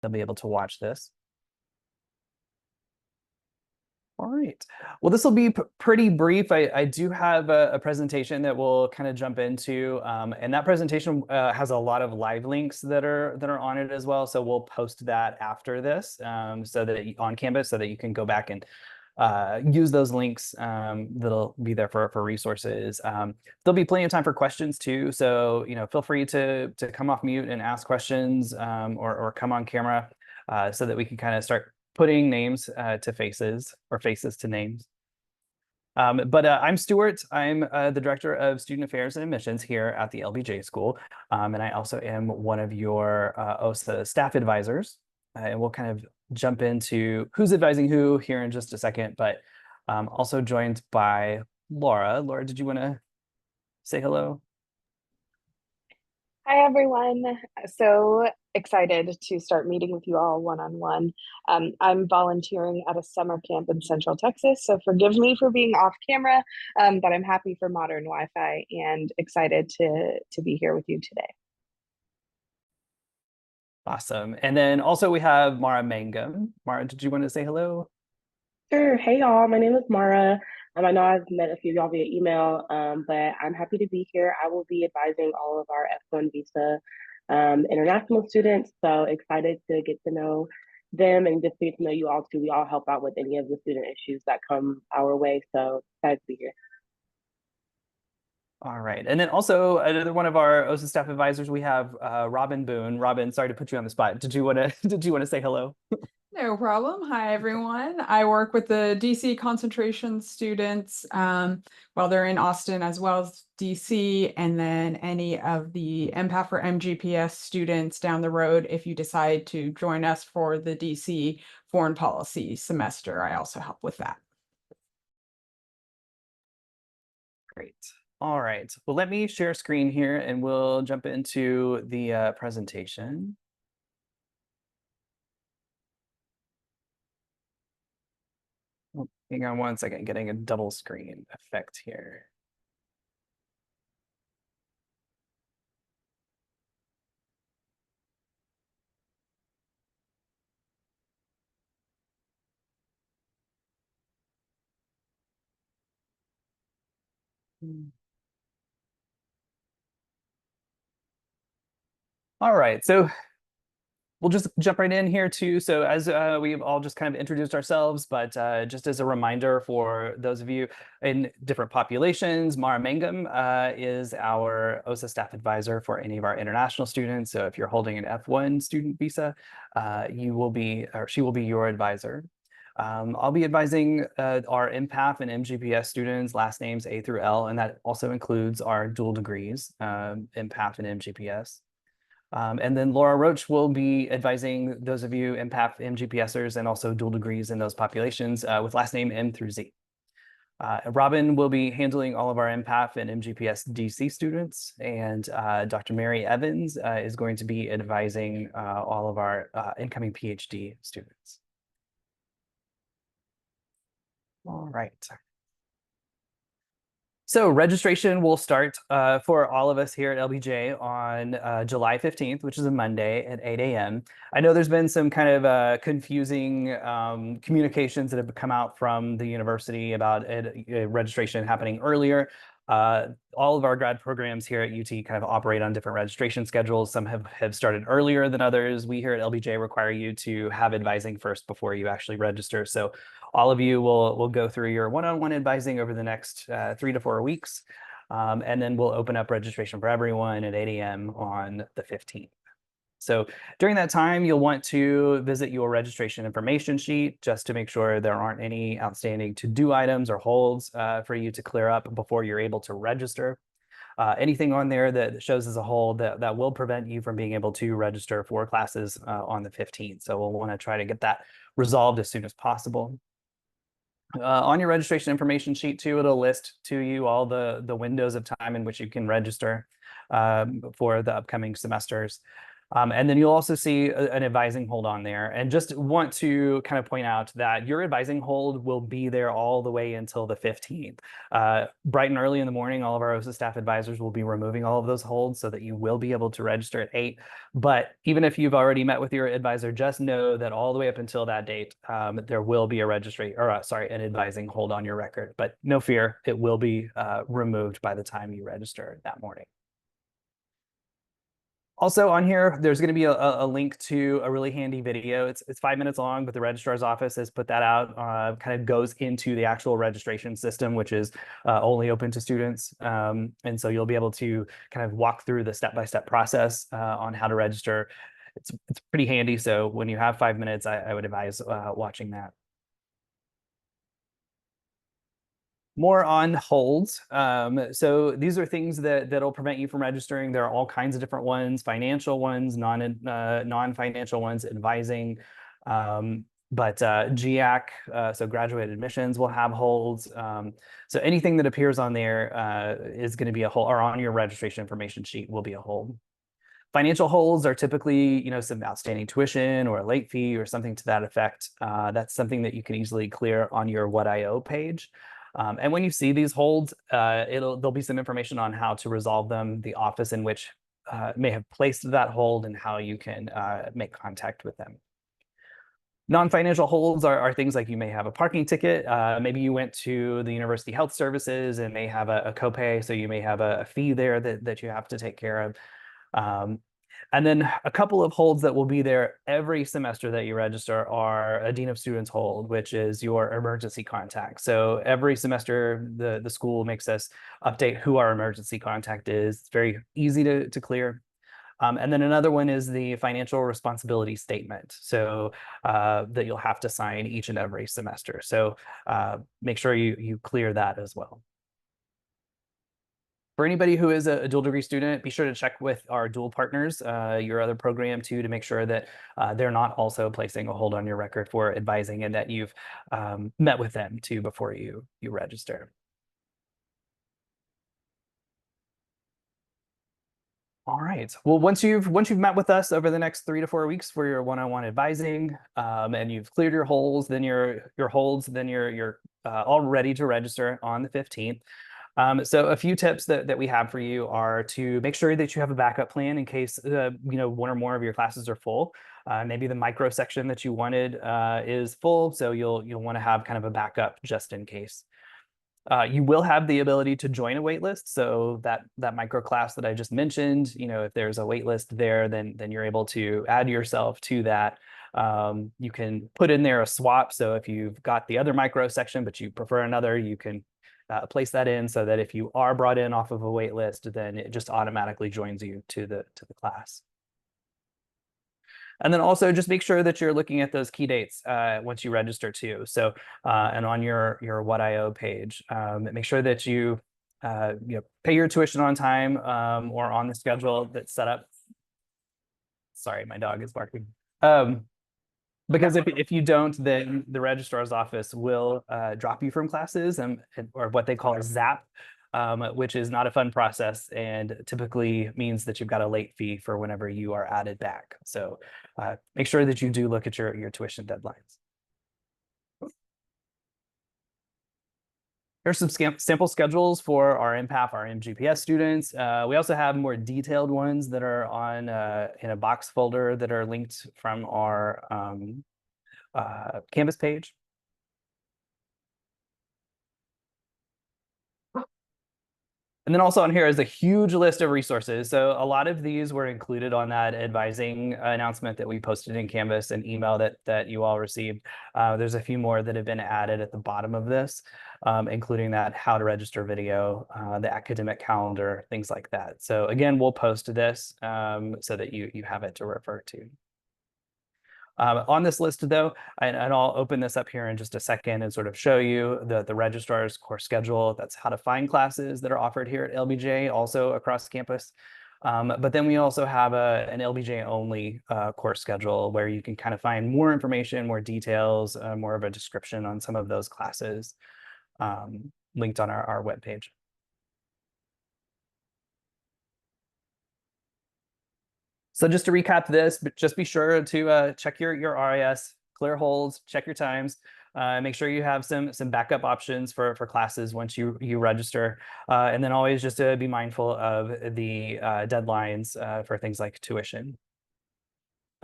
they'll be able to watch this. All right. Well, this will be pretty brief. I do have a presentation that we'll kind of jump into, and that presentation has a lot of live links that are on it as well. So we'll post that after this, so that on Canvas, so that you can go back and use those links. That'll be there for resources. There'll be plenty of time for questions too. So feel free to come off mute and ask questions, or come on camera, so that we can kind of start putting names to faces, or faces to names. But I'm Stuart. I'm the Director of Student Affairs and Admissions here at the LBJ School. And I also am one of your OSA staff advisors. And we'll kind of jump into who's advising who here in just a second, but also joined by Laura. Laura, did you want to say hello? Hi, everyone. So excited to start meeting with you all one-on-one. I'm volunteering at a summer camp in Central Texas, so forgive me for being off camera, but I'm happy for modern Wi-Fi and excited to be here with you today. Awesome. And then also we have Mara Mangum. Mara, did you want to say hello? Sure. Hey y'all, my name is Mara. I know I've met a few of y'all via email, but I'm happy to be here. I will be advising all of our F1 visa international students. So excited to get to know them and just get to know you all too. We all help out with any of the student issues that come our way. So excited to be here. All right. And then also another one of our OSA staff advisors, we have Robin Boone. Robin, sorry to put you on the spot. Did you want to say hello? No problem. Hi, everyone. I work with the DC concentration students while they're in Austin as well as DC, and then any of the MPAF or MGPS students down the road if you decide to join us for the DC foreign policy semester. I also help with that. Great. All right. Well, let me share screen here and we'll jump into the presentation. Oh, hang on one second, getting a double screen effect here. All right, so we'll just jump right in here too. So as we've all just kind of introduced ourselves, but just as a reminder for those of you in different populations, Mara Mangum is our OSA staff advisor for any of our international students. So if you're holding an F1 student visa, she will be your advisor. I'll be advising our MPAF and MGPS students, last names A through L, and that also includes our dual degrees, MPAF and MGPS. And then Laura Roach will be advising those of you MPAF, MGPSers, and also dual degrees in those populations with last name M through Z. Robin will be handling all of our MPAF and MGPS DC students, and Dr. Mary Evans is going to be advising all of our incoming PhD students. All right. So registration will start for all of us here at LBJ on July 15th, which is a Monday at 8 a.m. I know there's been some kind of confusing communications that have come out from the university about registration happening earlier. All of our grad programs here at UT kind of operate on different registration schedules. Some have started earlier than others. We here at LBJ require you to have advising first before you actually register. So all of you will go through your one-on-one advising over the next 3 to 4 weeks. And then we'll open up registration for everyone at 8 a.m. on the 15th. So during that time, you'll want to visit your registration information sheet just to make sure there aren't any outstanding to-do items or holds for you to clear up before you're able to register. Anything on there that shows as a hold that will prevent you from being able to register for classes on the 15th. So we'll want to try to get that resolved as soon as possible. On your registration information sheet too, it'll list to you all the windows of time in which you can register for the upcoming semesters. And then you'll also see an advising hold on there. And just want to kind of point out that your advising hold will be there all the way until the 15th. Bright and early in the morning, all of our OSA staff advisors will be removing all of those holds so that you will be able to register at 8. But even if you've already met with your advisor, just know that all the way up until that date, there will be a an advising hold on your record. But no fear, it will be removed by the time you register that morning. Also on here, there's going to be a link to a really handy video. It's 5 minutes long, but the registrar's office has put that out. Kind of goes into the actual registration system, which is only open to students. And so you'll be able to kind of walk through the step-by-step process on how to register. It's pretty handy. So when you have 5 minutes, I would advise watching that. More on holds. So these are things that'll prevent you from registering. There are all kinds of different ones: financial ones, non-financial ones, advising. But GAC, so graduate admissions, will have holds. So anything that appears on there is going to be a hold, or on your registration information sheet will be a hold. Financial holds are typically, some outstanding tuition or a late fee or something to that effect. That's something that you can easily clear on your What I Owe page. And when you see these holds, there'll be some information on how to resolve them, the office in which may have placed that hold, and how you can make contact with them. Non-financial holds are things like you may have a parking ticket. Maybe you went to the University Health Services and they have a copay, so you may have a fee there that you have to take care of. And then a couple of holds that will be there every semester that you register are a Dean of Students hold, which is your emergency contact. So every semester, the school makes us update who our emergency contact is. It's very easy to clear. And then another one is the financial responsibility statement, so that you'll have to sign each and every semester. So make sure you clear that as well. For anybody who is a dual degree student, be sure to check with our dual partners, your other program too, to make sure that they're not also placing a hold on your record for advising, and that you've met with them too before you register. All right. Well, once you've met with us over the next 3 to 4 weeks for your one-on-one advising, and you've cleared your holds, then your holds, then you're all ready to register on the 15th. So a few tips that we have for you are to make sure that you have a backup plan in case one or more of your classes are full. Maybe the micro section that you wanted is full, so you'll want to have kind of a backup just in case. You will have the ability to join a wait list. So that micro class that I just mentioned, if there's a wait list there, then you're able to add yourself to that. You can put in there a swap. So if you've got the other micro section, but you prefer another, you can place that in so that if you are brought in off of a wait list, then it just automatically joins you to the class. And then also just make sure that you're looking at those key dates once you register too. So and on your What I Owe page, make sure that you pay your tuition on time or on the schedule that's set up. Sorry, my dog is barking. Because if you don't, then the registrar's office will drop you from classes, or what they call a ZAP, which is not a fun process and typically means that you've got a late fee for whenever you are added back. So make sure that you do look at your tuition deadlines. Here's some sample schedules for our MPAF, our MGPS students. We also have more detailed ones that are on in a box folder that are linked from our Canvas page. And then also on here is a huge list of resources. So a lot of these were included on that advising announcement that we posted in Canvas, and email that you all received. There's a few more that have been added at the bottom of this, including that how to register video, the academic calendar, things like that. So again, we'll post this so that you have it to refer to. On this list, though, and I'll open this up here in just a second and sort of show you the registrar's course schedule. That's how to find classes that are offered here at LBJ, also across campus. But then we also have an LBJ only course schedule where you can kind of find more information, more details, more of a description on some of those classes linked on our webpage. So just to recap this, but just be sure to check your RIS, clear holds, check your times, make sure you have some backup options for classes once you register, and then always just to be mindful of the deadlines for things like tuition.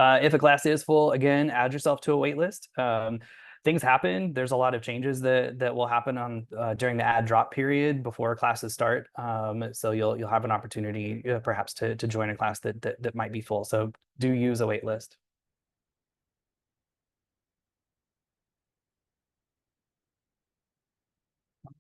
If a class is full, again, add yourself to a wait list. Things happen. There's a lot of changes that will happen on during the add drop period before classes start. So you'll have an opportunity perhaps to join a class that might be full. So do use a wait list.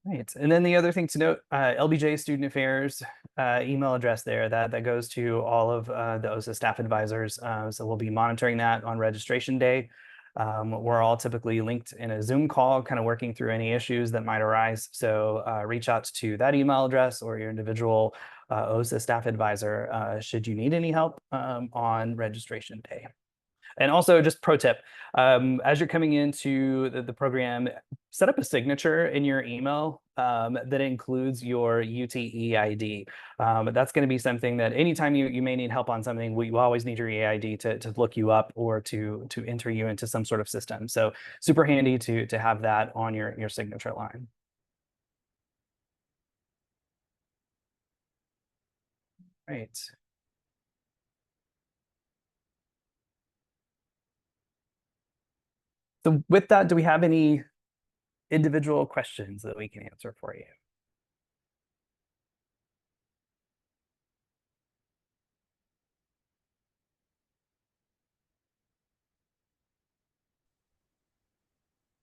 Right. And then the other thing to note, LBJ Student Affairs email address there that goes to all of the OSA staff advisors. So we'll be monitoring that on registration day. We're all typically linked in a Zoom call, kind of working through any issues that might arise. So reach out to that email address or your individual OSA staff advisor should you need any help on registration day. And also just pro tip, as you're coming into the program, set up a signature in your email that includes your UTE ID. That's going to be something that anytime you may need help on something, we always need your EID to look you up or to enter you into some sort of system. So super handy to have that on your signature line. Right. So with that, do we have any individual questions that we can answer for you?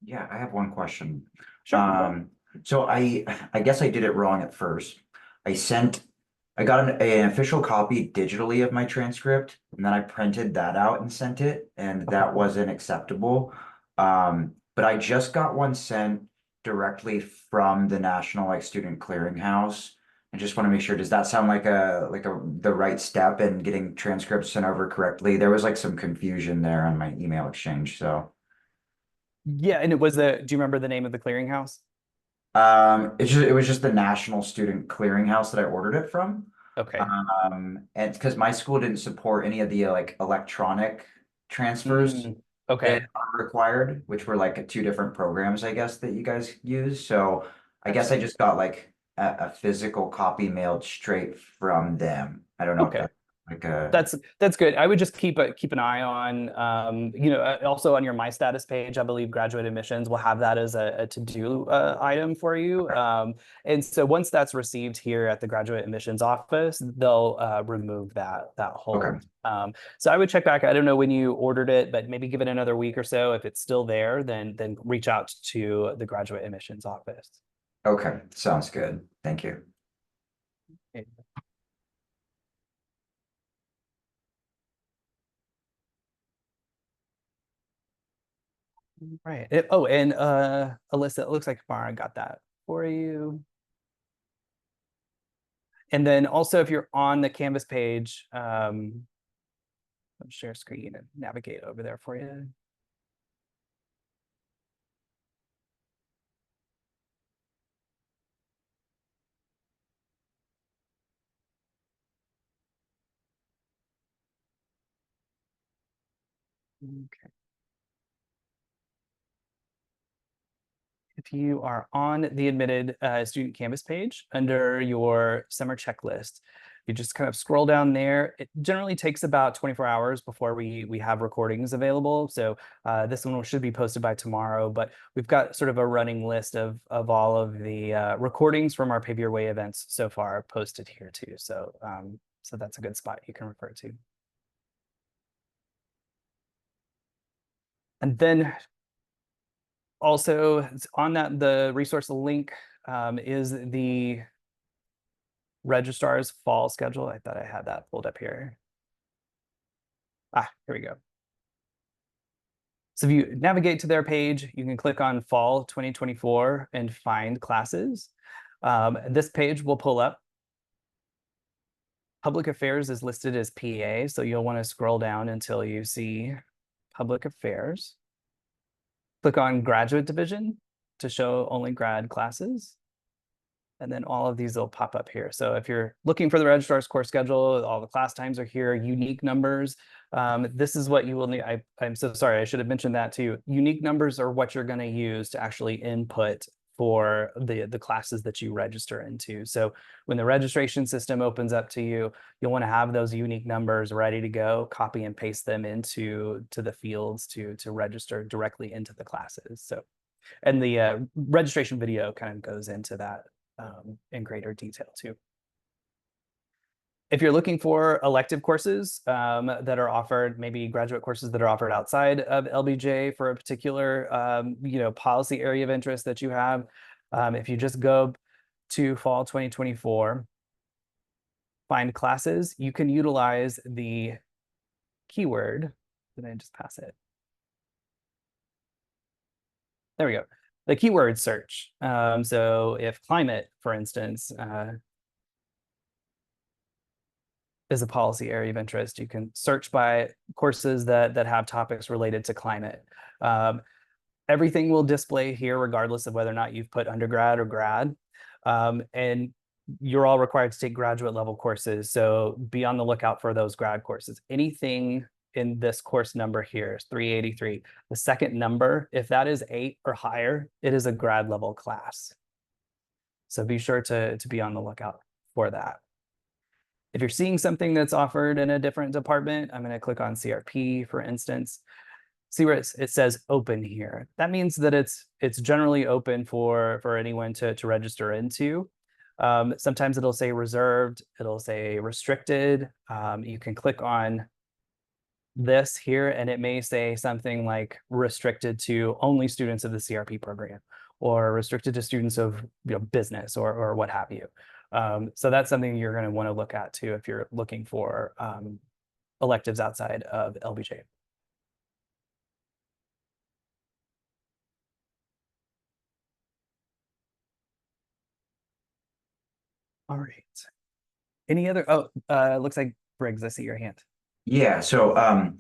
Yeah, I have one question. Sure. So I guess I did it wrong at first. I got an official copy digitally of my transcript, and then I printed that out and sent it, and Okay. that wasn't acceptable. But I just got one sent directly from the National Student Clearinghouse. I just want to make sure, does that sound like the right step in getting transcripts sent over correctly? There was some confusion there on my email exchange, so. Yeah, and do you remember the name of the clearinghouse? It was just the National Student Clearinghouse that I ordered it from. Okay. And because my school didn't support any of the electronic transfers that Okay. are required, which were two different programs, I guess, that you guys use. So I guess I just got a physical copy mailed straight from them. I don't know if Okay. that's like a That's good. I would just keep an eye on, also on your My Status page, I believe graduate admissions will have that as a to-do item for you. And so once that's received here at the graduate admissions office, they'll remove that okay. hold. So I would check back. I don't know when you ordered it, but maybe give it another week or so. If it's still there, then reach out to the graduate admissions office. Okay, sounds good. Thank you. Okay. Right. Oh, and Alyssa, it looks like Mara got that for you. And then also if you're on the Canvas page, I'll share screen and navigate over there for you. Okay. If you are on the admitted student Canvas page under your summer checklist, you just kind of scroll down there. It generally takes about 24 hours before we have recordings available. So this one should be posted by tomorrow, but we've got sort of a running list of all of the recordings from our Pave Your Way events so far posted here too. So so that's a good spot you can refer to. And then also on the resource link is the registrar's fall schedule. I thought I had that pulled up here. Here we go. So if you navigate to their page, you can click on fall 2024 and find classes. This page will pull up. Public Affairs is listed as PA, so you'll want to scroll down until you see Public Affairs. Click on Graduate Division to show only grad classes. And then all of these will pop up here. So if you're looking for the registrar's course schedule, all the class times are here, unique numbers. This is what you will need. I'm so sorry, I should have mentioned that too. Unique numbers are what you're going to use to actually input for the classes that you register into. So when the registration system opens up to you, you'll want to have those unique numbers ready to go, copy and paste them into the fields to register directly into the classes. So, and the registration video kind of goes into that in greater detail too. If you're looking for elective courses that are offered, maybe graduate courses that are offered outside of LBJ for a particular policy area of interest that you have, if you just go to fall 2024, find classes, you can utilize the keyword. Did I just pass it? There we go. The keyword search. So if climate, for instance, is a policy area of interest, you can search by courses that have topics related to climate. Everything will display here regardless of whether or not you've put undergrad or grad. And you're all required to take graduate level courses. So be on the lookout for those grad courses. Anything in this course number here is 383. The second number, if that is 8 or higher, it is a grad level class. So be sure to be on the lookout for that. If you're seeing something that's offered in a different department, I'm going to click on CRP, for instance. See where it says open here. That means that it's generally open for anyone to register into. Sometimes it'll say reserved, it'll say restricted. You can click on this here and it may say something like restricted to only students of the CRP program or restricted to students of business or what have you. So that's something you're going to want to look at too if you're looking for electives outside of LBJ. All right. Any other? Oh, looks like Briggs, I see your hand. Yeah, so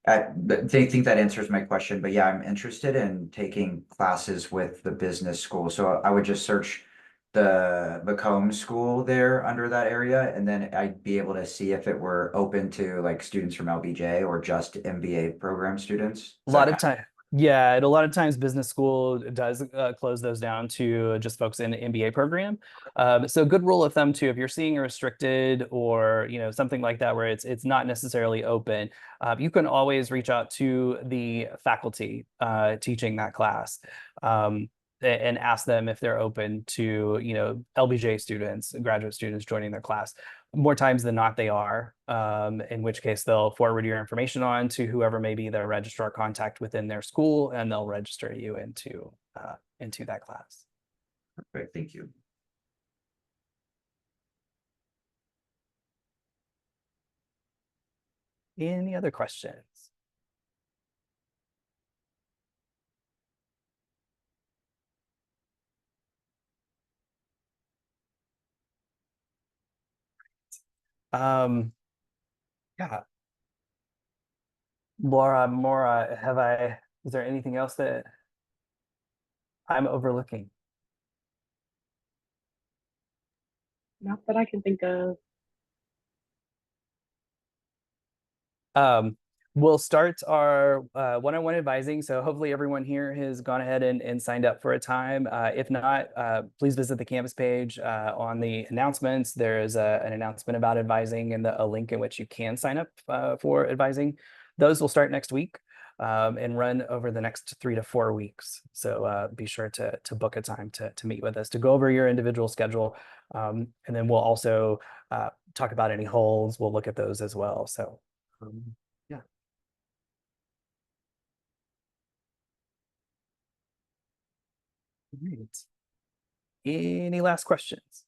they think that answers my question, but yeah, I'm interested in taking classes with the business school. So I would just search the Macomb school there under that area, and then I'd be able to see if it were open to like students from LBJ or just MBA program students. A lot of time. Yeah, and a lot of times business school does close those down to just folks in the MBA program. So a good rule of thumb too, if you're seeing a restricted or something like that where it's not necessarily open, you can always reach out to the faculty teaching that class. And ask them if they're open to LBJ students, graduate students joining their class. More times than not, they are. In which case, they'll forward your information on to whoever may be their registrar contact within their school, and they'll register you into that class. Perfect, thank you. Any other questions? Yeah. Laura, is there anything else that I'm overlooking? Not that I can think of. We'll start our one-on-one advising. So hopefully everyone here has gone ahead and signed up for a time. If not, please visit the campus page on the announcements. There is an announcement about advising and a link in which you can sign up for advising. Those will start next week and run over the next 3 to 4 weeks. So be sure to book a time to meet with us, to go over your individual schedule. And then we'll also talk about any holds. We'll look at those as well. So yeah. Great. Any last questions?